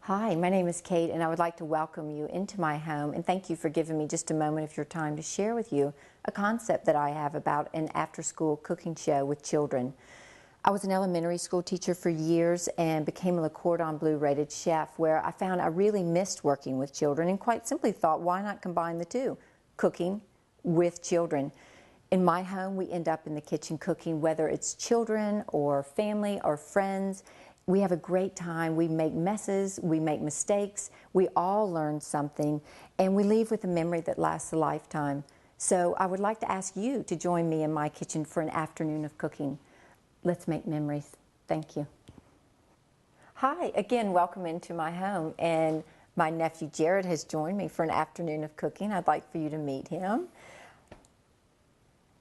Hi, my name is Cate, and I would like to welcome you into my home and thank you for giving me just a moment of your time to share with you a concept that I have about an after-school cooking show with children. I was an elementary school teacher for years and became a Le Cordon Bleu rated chef, where I found I really missed working with children and quite simply thought, why not combine the two, cooking with children. In my home, we end up in the kitchen cooking, whether it's children or family or friends. We have a great time. We make messes, we make mistakes, we all learn something, and we leave with a memory that lasts a lifetime. So I would like to ask you to join me in my kitchen for an afternoon of cooking. Let's make memories. Thank you. Hi, again, welcome into my home, and my nephew Jared has joined me for an afternoon of cooking. I'd like for you to meet him.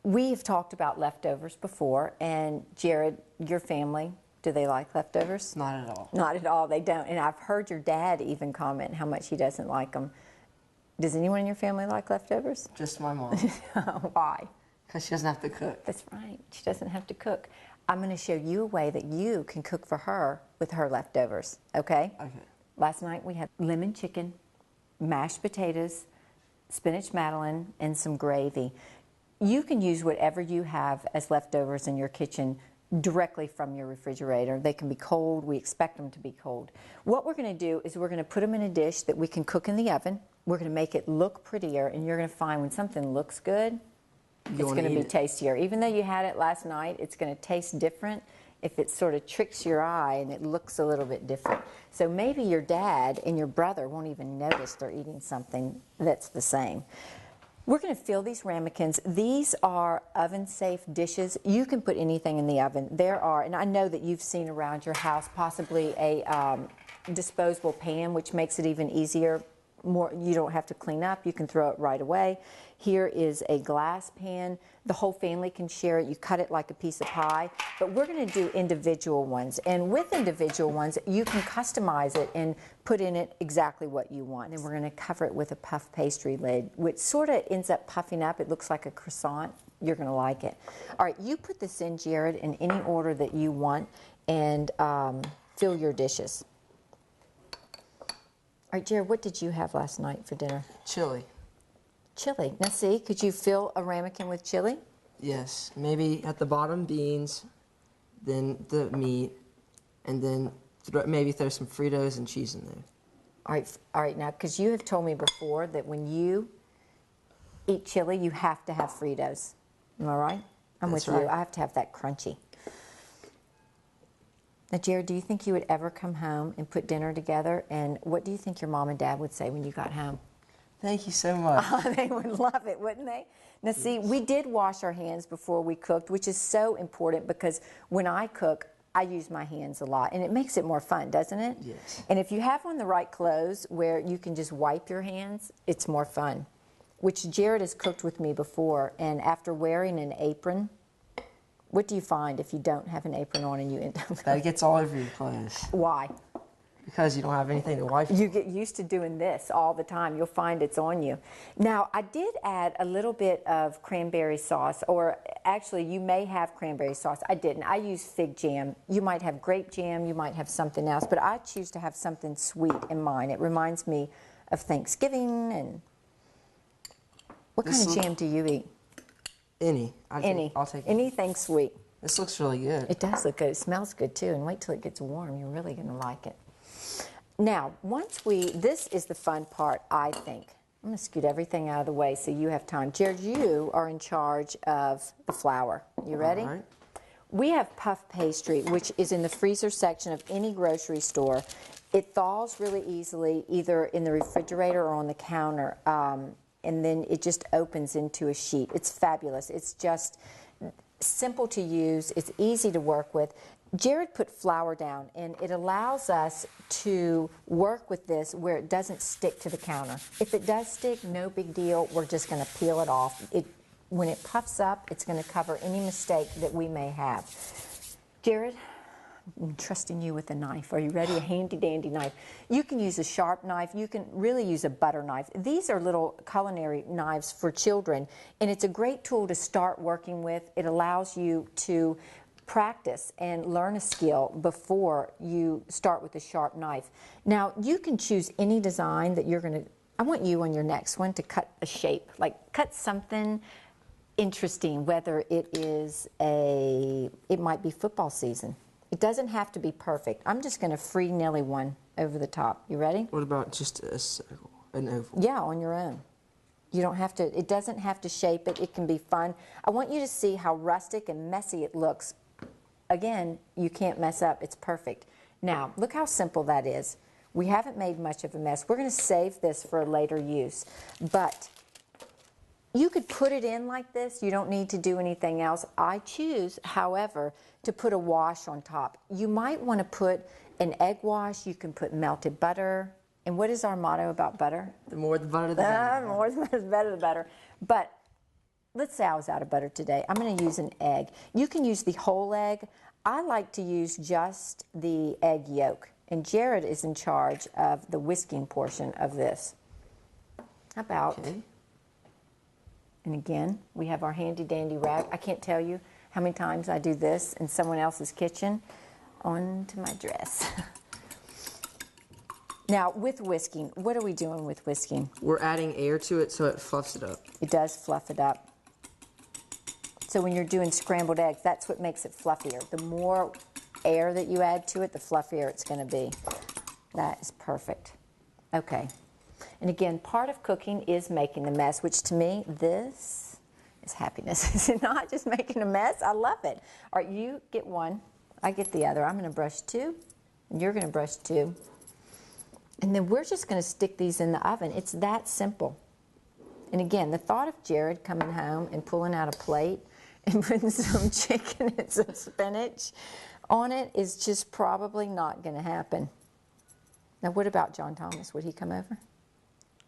We have talked about leftovers before, and Jared, your family, do they like leftovers? Not at all. Not at all, they don't. And I've heard your dad even comment how much he doesn't like them. Does anyone in your family like leftovers? Just my mom. Why? Because she doesn't have to cook. That's right, she doesn't have to cook. I'm going to show you a way that you can cook for her with her leftovers, okay? Okay. Last night we had lemon chicken, mashed potatoes, spinach madeleine, and some gravy. You can use whatever you have as leftovers in your kitchen directly from your refrigerator. They can be cold. We expect them to be cold. What we're going to do is we're going to put them in a dish that we can cook in the oven. We're going to make it look prettier, and you're going to find when something looks good, it's going to be tastier. Even though you had it last night, it's going to taste different if it sort of tricks your eye and it looks a little bit different. So maybe your dad and your brother won't even notice they're eating something that's the same. We're going to fill these ramekins. These are oven-safe dishes. You can put anything in the oven. There are, and I know that you've seen around your house, possibly a disposable pan, which makes it even easier. You don't have to clean up. You can throw it right away. Here is a glass pan. The whole family can share it. You cut it like a piece of pie. But we're going to do individual ones. And with individual ones, you can customize it and put in it exactly what you want. And then we're going to cover it with a puff pastry lid, which sort of ends up puffing up. It looks like a croissant. You're going to like it. All right, you put this in, Jared, in any order that you want, and fill your dishes. All right, Jared, what did you have last night for dinner? Chili. Chili. Now see, could you fill a ramekin with chili? Yes. Maybe at the bottom beans, then the meat, and then maybe throw some Fritos and cheese in there. All right. Now, because you have told me before that when you eat chili, you have to have Fritos. Am I right? I'm with you. I have to have that crunchy. Now, Jared, do you think you would ever come home and put dinner together? And what do you think your mom and dad would say when you got home? Thank you so much. They would love it, wouldn't they? Now, see, we did wash our hands before we cooked, which is so important because when I cook, I use my hands a lot, and it makes it more fun, doesn't it? Yes. And if you have on the right clothes where you can just wipe your hands, it's more fun, which Jared has cooked with me before, and after wearing an apron, what do you find if you don't have an apron on and you end up... That gets all over your clothes. Why? Because you don't have anything to wipe. You get used to doing this all the time. You'll find it's on you. Now, I did add a little bit of cranberry sauce, or actually, you may have cranberry sauce. I didn't. I use fig jam. You might have grape jam. You might have something else, but I choose to have something sweet in mine. It reminds me of Thanksgiving. And what kind of jam do you eat? Any. I'll take anything sweet. This looks really good. It does look good. It smells good too. And wait till it gets warm. You're really going to like it. Now, this is the fun part, I think. I'm going to scoot everything out of the way so you have time. Jared, you are in charge of the flour. You ready? All right. We have puff pastry, which is in the freezer section of any grocery store. It thaws really easily, either in the refrigerator or on the counter, and then it just opens into a sheet. It's fabulous. It's just simple to use. It's easy to work with. Jared put flour down, and it allows us to work with this where it doesn't stick to the counter. If it does stick, no big deal. We're just going to peel it off. When it puffs up, it's going to cover any mistake that we may have. Jared, I'm trusting you with a knife. Are you ready? A handy-dandy knife. You can use a sharp knife. You can really use a butter knife. These are little culinary knives for children, and it's a great tool to start working with. It allows you to practice and learn a skill before you start with a sharp knife. Now, you can choose any design that you're going to, I want you on your next one to cut a shape, like cut something interesting, whether it is it might be football season. It doesn't have to be perfect. I'm just going to free Nelly one over the top. You ready? What about just a circle, an oval? Yeah, on your own. You don't have to, it doesn't have to shape it. It can be fun. I want you to see how rustic and messy it looks. Again, you can't mess up. It's perfect. Now, look how simple that is. We haven't made much of a mess. We're going to save this for later use. But you could put it in like this. You don't need to do anything else. I choose, however, to put a wash on top. You might want to put an egg wash. You can put melted butter. And what is our motto about butter? The more the butter, the better. The more the butter, the better, the better. But let's say I was out of butter today. I'm going to use an egg. You can use the whole egg. I like to use just the egg yolk. And Jared is in charge of the whisking portion of this. How about, Okay. And again, we have our handy dandy rag. I can't tell you how many times I do this in someone else's kitchen onto my dress. Now, with whisking, what are we doing with whisking? We're adding air to it so it fluffs it up. It does fluff it up. So when you're doing scrambled eggs, that's what makes it fluffier. The more air that you add to it, the fluffier it's going to be. That is perfect. Okay. And again, part of cooking is making the mess, which to me, this is happiness. Is it not just making a mess? I love it. All right, you get one. I get the other. I'm going to brush two, and you're going to brush two. And then we're just going to stick these in the oven. It's that simple. And again, the thought of Jared coming home and pulling out a plate and putting some chicken and some spinach on it is just probably not going to happen. Now, what about John Thomas? Would he come over?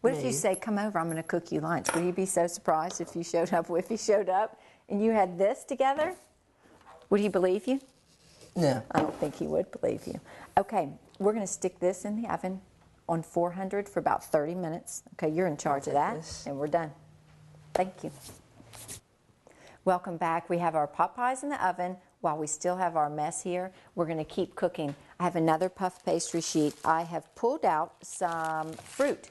What if you say, come over, I'm going to cook you lunch? Would he be so surprised if you showed up? If he showed up and you had this together, would he believe you? No. I don't think he would believe you. Okay, we're going to stick this in the oven on 400 for about 30 minutes. Okay, you're in charge of that, and we're done. Thank you. Welcome back. We have our pot pies in the oven. While we still have our mess here, we're going to keep cooking. I have another puff pastry sheet. I have pulled out some fruit.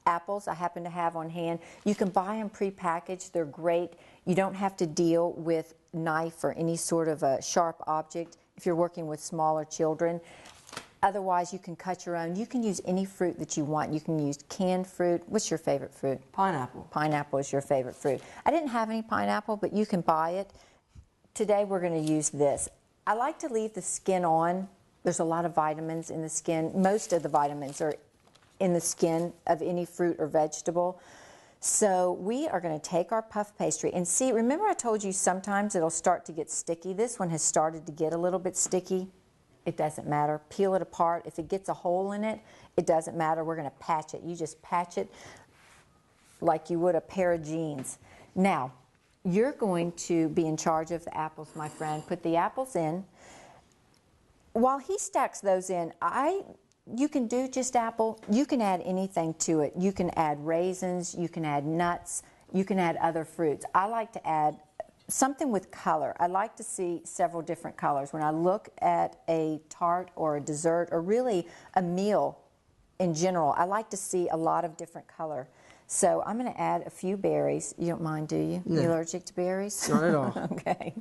Apples I happen to have on hand. You can buy them prepackaged. They're great. You don't have to deal with knife or any sort of a sharp object if you're working with smaller children. Otherwise, you can cut your own. You can use any fruit that you want. You can use canned fruit. What's your favorite fruit? Pineapple. Pineapple is your favorite fruit. I didn't have any pineapple, but you can buy it. Today, we're going to use this. I like to leave the skin on. There's a lot of vitamins in the skin. Most of the vitamins are in the skin of any fruit or vegetable. So we are going to take our puff pastry and see, remember I told you sometimes it'll start to get sticky. This one has started to get a little bit sticky. It doesn't matter. Peel it apart. If it gets a hole in it, it doesn't matter. We're going to patch it. You just patch it like you would a pair of jeans. Now, you're going to be in charge of the apples, my friend. Put the apples in. While he stacks those in, you can do just apple. You can add anything to it. You can add raisins. You can add nuts. You can add other fruits. I like to add something with color. I like to see several different colors. When I look at a tart or a dessert or really a meal in general, I like to see a lot of different color. So I'm going to add a few berries. You don't mind, do you? No. You allergic to berries? Not at all. Okay.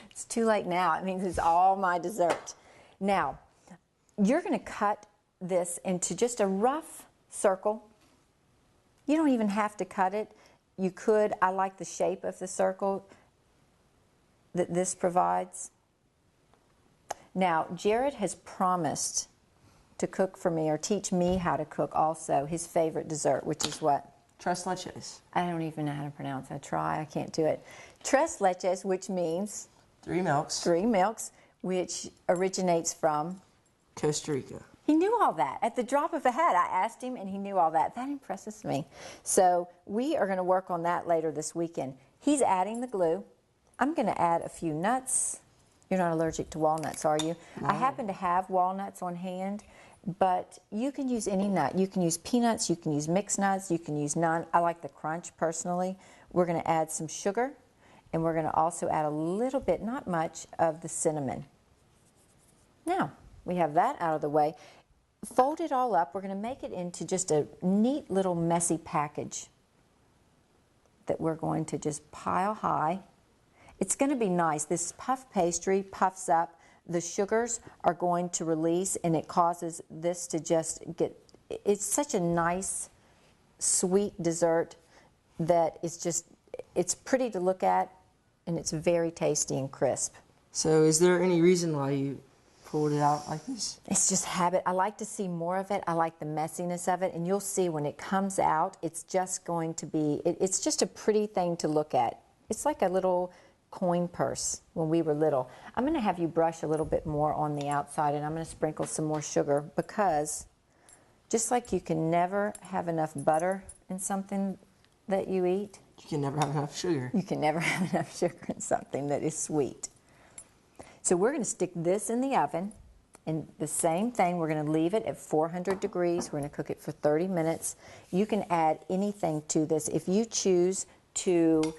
It's too late now. It means it's all my dessert. Now, you're going to cut this into just a rough circle. You don't even have to cut it. You could. I like the shape of the circle that this provides. Now, Jared has promised to cook for me or teach me how to cook also his favorite dessert, which is what? Tres leches. I don't even know how to pronounce it. I try. I can't do it. Tres leches, which means? 3 milks. 3 milks, which originates from? Costa Rica. He knew all that. At the drop of a hat, I asked him, and he knew all that. That impresses me. So we are going to work on that later this weekend. He's adding the glue. I'm going to add a few nuts. You're not allergic to walnuts, are you? No. I happen to have walnuts on hand, but you can use any nut. You can use peanuts. You can use mixed nuts. You can use none. I like the crunch, personally. We're going to add some sugar, And we're going to also add a little bit, not much, of the cinnamon. Now, we have that out of the way. Fold it all up. We're going to make it into just a neat little messy package that we're going to just pile high. It's going to be nice. This puff pastry puffs up. The sugars are going to release, and it causes this to just get, it's such a nice, sweet dessert that it's just, it's pretty to look at, and it's very tasty and crisp. So is there any reason why you pulled it out like this? It's just habit. I like to see more of it. I like the messiness of it, and you'll see when it comes out, it's just going to be, it's just a pretty thing to look at. It's like a little coin purse when we were little. I'm going to have you brush a little bit more on the outside, and I'm going to sprinkle some more sugar, because just like you can never have enough butter in something that you eat, You can never have enough sugar. you can never have enough sugar in something that is sweet. So we're going to stick this in the oven, and the same thing, we're going to leave it at 400 degrees. We're going to cook it for 30 minutes. You can add anything to this. If you choose to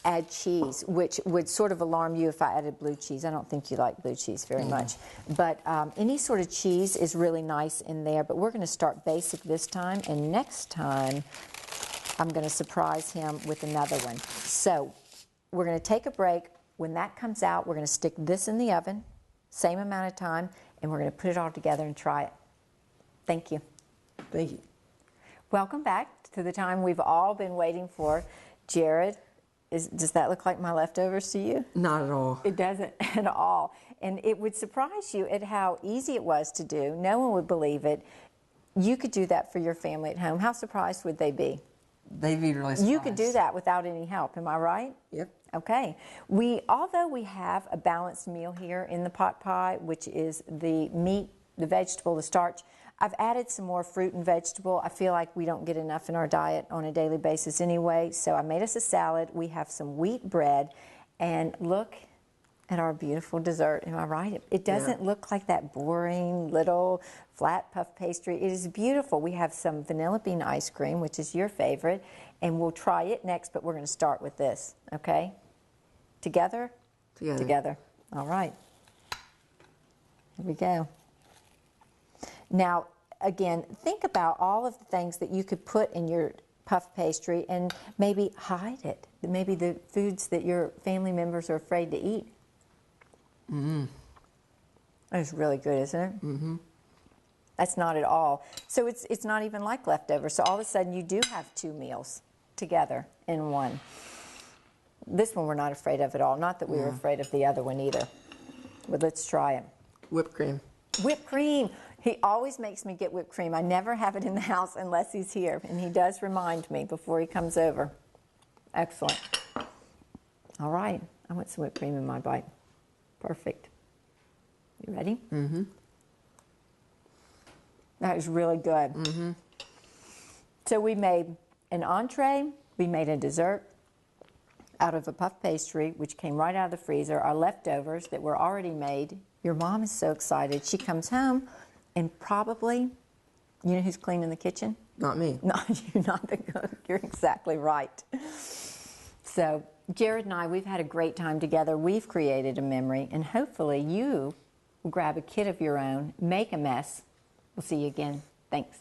add cheese, which would sort of alarm you if I added blue cheese. I don't think you like blue cheese very much. But any sort of cheese is really nice in there. But we're going to start basic this time, and next time I'm going to surprise him with another one. So we're going to take a break. When that comes out, we're going to stick this in the oven, same amount of time, and we're going to put it all together and try it. Thank you. Thank you. Welcome back to the time we've all been waiting for. Jared, does that look like my leftovers to you? Not at all. It doesn't at all. And it would surprise you at how easy it was to do. No one would believe it. You could do that for your family at home. How surprised would they be? They'd be really surprised. You could do that without any help. Am I right? Yep. Okay. Although we have a balanced meal here in the pot pie, which is the meat, the vegetable, the starch, I've added some more fruit and vegetable. I feel like we don't get enough in our diet on a daily basis anyway, so I made us a salad. We have some wheat bread, and look at our beautiful dessert. Am I right? It doesn't look like that boring little flat puff pastry. It is beautiful. We have some vanilla bean ice cream, which is your favorite, and we'll try it next, but we're going to start with this, okay? Together? Together. Together. All right. Here we go. Now, again, think about all of the things that you could put in your puff pastry and maybe hide it. Maybe the foods that your family members are afraid to eat. Mm-hmm. It's really good, isn't it? Mm-hmm. That's not at all. So it's not even like leftovers. So all of a sudden you do have two meals together in one. This one we're not afraid of at all. Not that we were afraid of the other one either. But let's try it. Whipped cream. Whipped cream. He always makes me get whipped cream. I never have it in the house unless he's here. And he does remind me before he comes over. Excellent. All right. I want some whipped cream in my bite. Perfect. You ready? Mm-hmm. That is really good. Mm-hmm. So we made an entree. We made a dessert out of a puff pastry, which came right out of the freezer. Our leftovers that were already made. Your mom is so excited. She comes home. And probably, you know who's cleaning the kitchen? Not me. Not you, not the cook. You're exactly right. So, Jared and I, we've had a great time together. We've created a memory, and hopefully you will grab a kit of your own, make a mess. We'll see you again. Thanks.